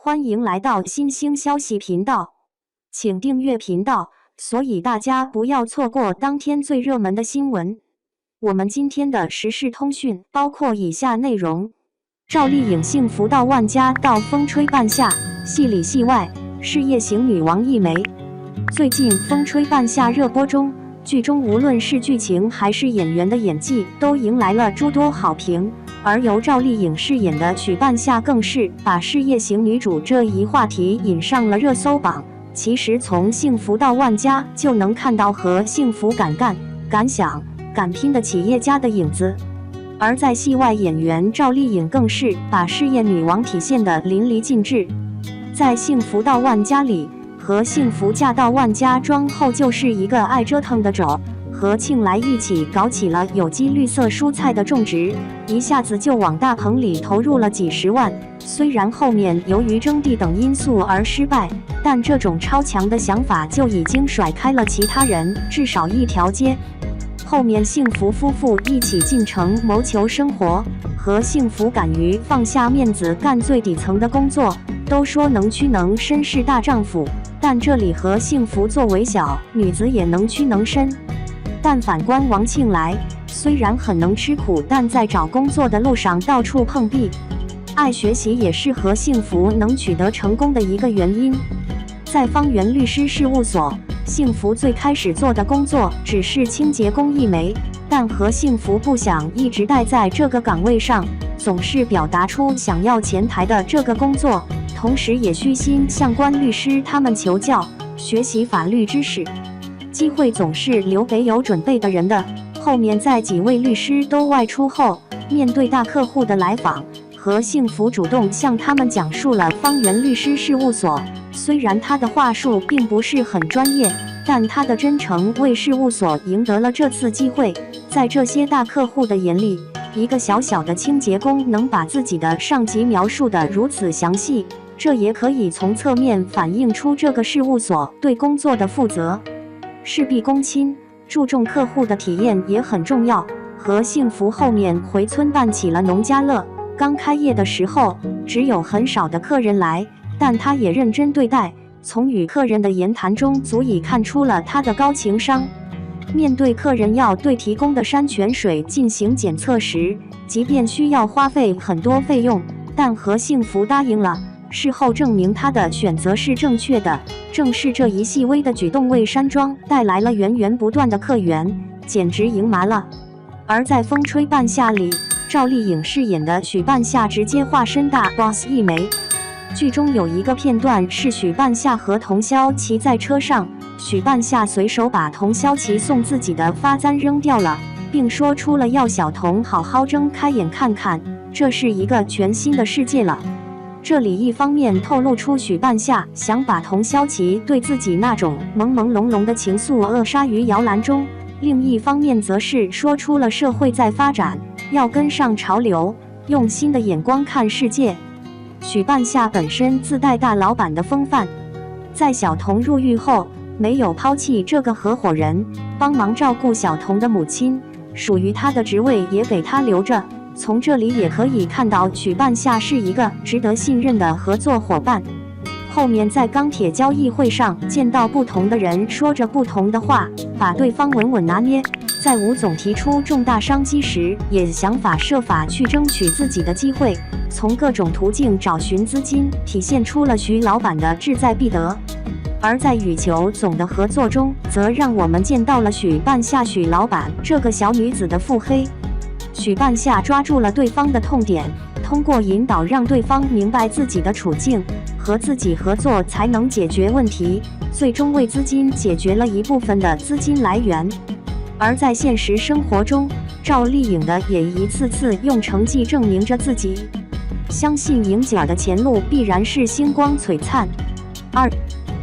欢迎来到新兴消息频道，请订阅频道，所以大家不要错过当天最热门的新闻。我们今天的时事通讯包括以下内容：赵丽颖幸福到万家，到风吹半夏，戏里戏外，事业型女王一枚。最近《风吹半夏》热播中，剧中无论是剧情还是演员的演技，都迎来了诸多好评。而由赵丽颖饰演的许半夏更是把事业型女主这一话题引上了热搜榜。其实从幸福到万家就能看到和幸福敢想敢拼的企业家的影子。而在戏外，演员赵丽颖更是把事业女王体现得淋漓尽致。在幸福到万家里，和幸福嫁到万家庄后就是一个爱折腾的种，和庆来一起搞起了有机绿色蔬菜的种植，一下子就往大棚里投入了几十万。虽然后面由于征地等因素而失败，但这种超强的想法就已经甩开了其他人至少一条街。后面幸福夫妇一起进城谋求生活，和幸福敢于放下面子干最底层的工作。都说能屈能伸是大丈夫，但这里和幸福作为小女子也能屈能伸。但反观王庆来，虽然很能吃苦，但在找工作的路上到处碰壁。爱学习也是和幸福能取得成功的一个原因。在方圆律师事务所，幸福最开始做的工作只是清洁工一枚，但和幸福不想一直待在这个岗位上，总是表达出想要前台的这个工作，同时也虚心向关律师他们求教，学习法律知识。机会总是留给有准备的人的。后面在几位律师都外出后，面对大客户的来访，和幸福主动向他们讲述了方圆律师事务所。虽然他的话术并不是很专业，但他的真诚为事务所赢得了这次机会。在这些大客户的眼里，一个小小的清洁工能把自己的上级描述得如此详细，这也可以从侧面反映出这个事务所对工作的负责。事必躬亲，注重客户的体验也很重要。和幸福后面回村办起了农家乐，刚开业的时候只有很少的客人来，但他也认真对待，从与客人的言谈中足以看出了他的高情商。面对客人要对提供的山泉水进行检测时，即便需要花费很多费用，但和幸福答应了。事后证明他的选择是正确的，正是这一细微的举动为山庄带来了源源不断的客源，简直赢麻了。而在风吹半夏里，赵丽颖饰演的许半夏直接化身大 boss 一枚。剧中有一个片段是许半夏和童潇琪在车上，许半夏随手把童潇琪送自己的发簪扔掉了，并说出了要小童好好睁开眼看看，这是一个全新的世界了。这里一方面透露出许半夏想把童潇琪对自己那种朦朦胧胧的情愫扼杀于摇篮中，另一方面则是说出了社会在发展，要跟上潮流，用新的眼光看世界。许半夏本身自带大老板的风范，在小童入狱后没有抛弃这个合伙人，帮忙照顾小童的母亲，属于他的职位也给他留着。从这里也可以看到许半夏是一个值得信任的合作伙伴。后面在钢铁交易会上见到不同的人说着不同的话，把对方稳稳拿捏。在吴总提出重大商机时，也想法设法去争取自己的机会，从各种途径找寻资金，体现出了徐老板的志在必得。而在羽球总的合作中，则让我们见到了许半夏许老板这个小女子的腹黑。许半夏抓住了对方的痛点，通过引导让对方明白自己的处境，和自己合作才能解决问题，最终为资金解决了一部分的资金来源。而在现实生活中，赵丽颖的也一次次用成绩证明着自己。相信颖姐儿的前路必然是星光璀璨。2.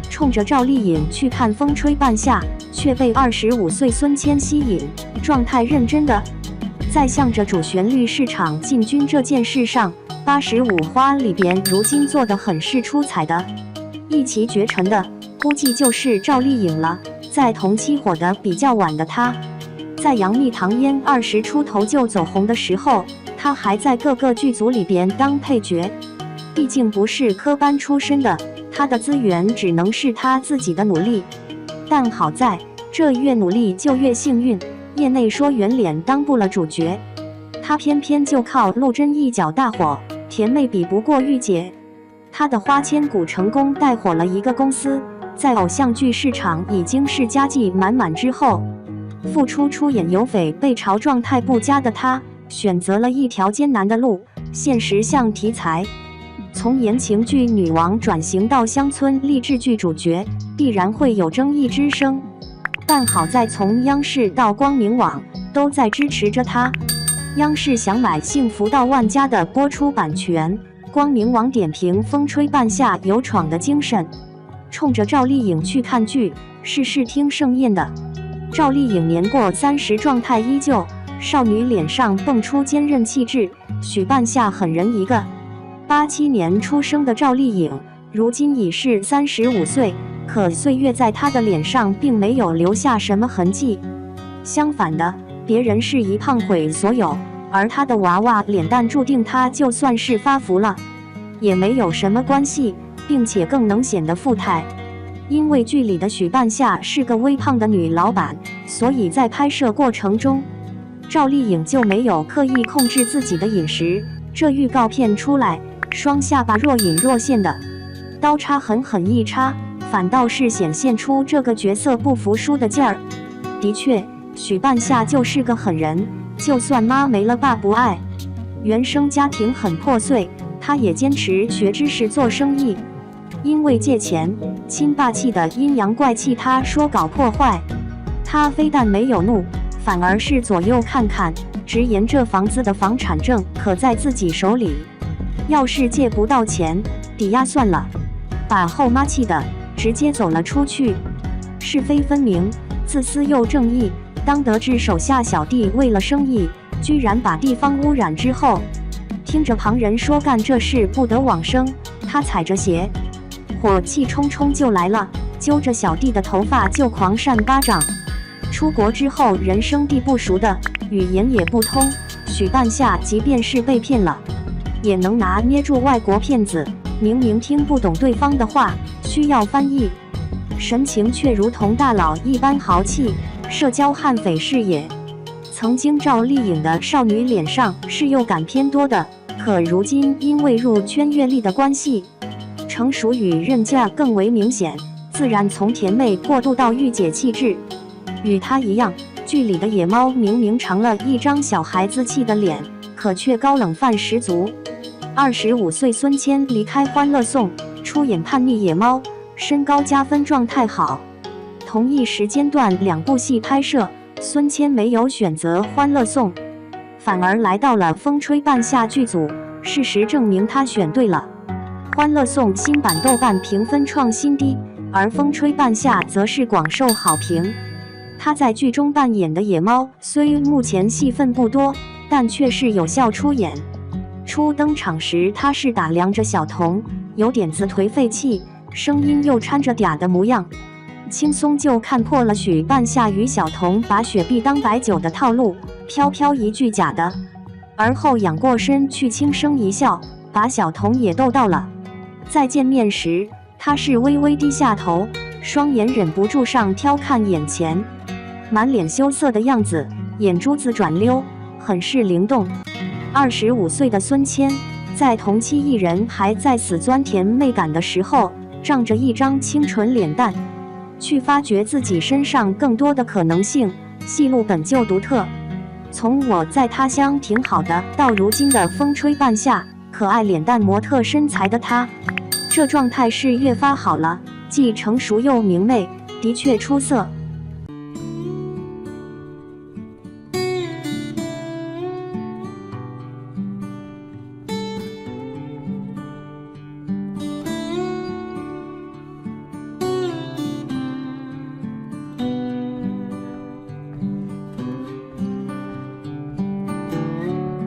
冲着赵丽颖去看风吹半夏，却被25岁孙谦吸引，状态认真的在向着主旋律市场进军这件事上，85花里边如今做得很是出彩的，一骑绝尘的，估计就是赵丽颖了。在同期火得比较晚的她，在杨幂唐嫣20出头就走红的时候，她还在各个剧组里边当配角。毕竟不是科班出身的，他的资源只能是他自己的努力。但好在，这越努力就越幸运。业内说圆脸当不了主角，他偏偏就靠陆贞一脚大火，甜妹比不过御姐。他的花千骨成功带火了一个公司，在偶像剧市场已经是家计满满之后，复出演有匪被嘲状态不佳的他，选择了一条艰难的路，现实向题材。从言情剧女王转型到乡村励志剧主角，必然会有争议之声。但好在从央视到光明网都在支持着他。央视想买《幸福到万家》的播出版权，光明网点评风吹半夏有闯的精神。冲着赵丽颖去看剧，是视听盛宴的。赵丽颖年过30，状态依旧，少女脸上蹦出坚韧气质，许半夏狠人一个。87年出生的赵丽颖，如今已是35岁，可岁月在她的脸上并没有留下什么痕迹。相反的，别人是一胖毁所有，而她的娃娃脸蛋注定她就算是发福了，也没有什么关系，并且更能显得富态。因为剧里的许半夏是个微胖的女老板，所以在拍摄过程中，赵丽颖就没有刻意控制自己的饮食。这预告片出来，双下巴若隐若现的，刀叉狠狠一插，反倒是显现出这个角色不服输的劲儿。的确，许半夏就是个狠人，就算妈没了爸不爱，原生家庭很破碎，她也坚持学知识做生意。因为借钱，亲霸气的阴阳怪气她说搞破坏，她非但没有怒，反而是左右看看，直言这房子的房产证可在自己手里，要是借不到钱，抵押算了，把后妈气的直接走了出去。是非分明，自私又正义。当得知手下小弟为了生意，居然把地方污染之后，听着旁人说干这事不得往生，他踩着鞋，火气冲冲就来了，揪着小弟的头发就狂扇巴掌。出国之后人生地不熟的，语言也不通，许半夏即便是被骗了，也能拿捏住外国骗子明明听不懂对方的话，需要翻译，神情却如同大佬一般豪气，社交悍匪是也。曾经赵丽颖的少女脸上是幼感偏多的，可如今因为入圈阅历的关系，成熟与韧劲更为明显，自然从甜妹过渡到御姐气质。与她一样，剧里的野猫明明长了一张小孩子气的脸，可却高冷范十足。25岁孙谦离开欢乐颂，出演叛逆野猫，身高加分，状态好。同一时间段2部戏拍摄，孙谦没有选择欢乐颂，反而来到了风吹半夏剧组。事实证明他选对了。欢乐颂新版豆瓣评分创新低，而风吹半夏则是广受好评。他在剧中扮演的野猫虽目前戏份不多，但却是有效出演。初登场时他是打量着小童，有点子颓废气，声音又掺着嗲的模样，轻松就看破了许半夏与小童把雪碧当白酒的套路，飘飘一句假的，而后仰过身去轻声一笑，把小童也逗到了。再见面时，他是微微低下头，双眼忍不住上挑看眼前，满脸羞涩的样子，眼珠子转溜，很是灵动。25岁的孙谦，在同期艺人还在死钻甜妹感的时候，仗着一张清纯脸蛋，去发掘自己身上更多的可能性，戏路本就独特。从我在他乡挺好的到如今的风吹半夏，可爱脸蛋模特身材的他，这状态是越发好了，既成熟又明媚，的确出色。